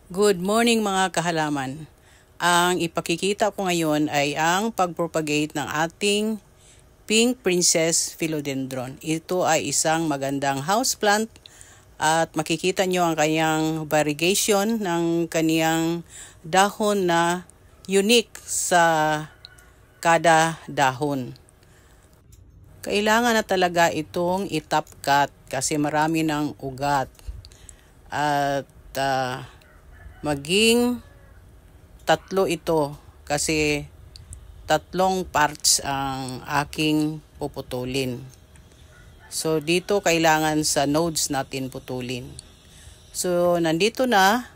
Good morning mga kahalaman. Ang ipakikita ko ngayon ay ang pagpropagate ng ating Pink Princess Philodendron. Ito ay isang magandang houseplant at makikita nyo ang kanyang variegation ng kaniyang dahon na unique sa kada dahon. Kailangan na talaga itong i-top cut kasi marami ng ugat at maging tatlo ito kasi tatlong parts ang aking puputulin. So dito kailangan sa nodes natin putulin. So nandito na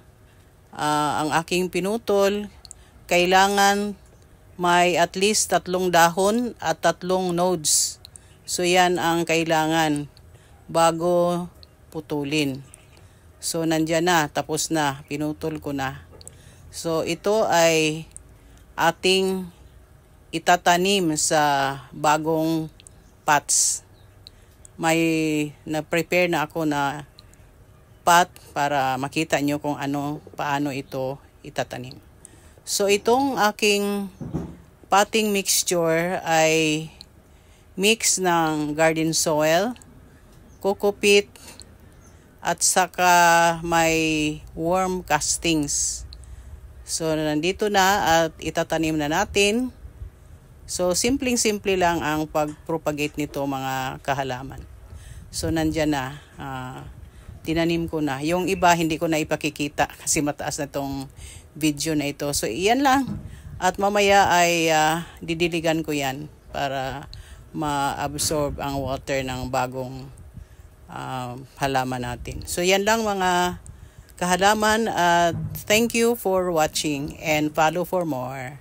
ang aking pinutol. Kailangan may at least tatlong dahon at tatlong nodes. So yan ang kailangan bago putulin. So nandyan na, tapos na, pinutol ko na. So ito ay ating itatanim sa bagong pots. May na-prepare na ako na pot para makita nyo kung paano ito itatanim. So itong aking potting mixture ay mix ng garden soil, coco peat, at saka may worm castings. So nandito na at itatanim na natin. So simpleng-simple lang ang pag-propagate nito mga kahalaman. So nandyan na, tinanim ko na. Yung iba hindi ko na ipakikita kasi mataas na itong video na ito. So iyan lang. At mamaya ay didiligan ko yan para ma-absorb ang water ng bagong halaman natin. So yan lang mga kahalaman at thank you for watching and follow for more.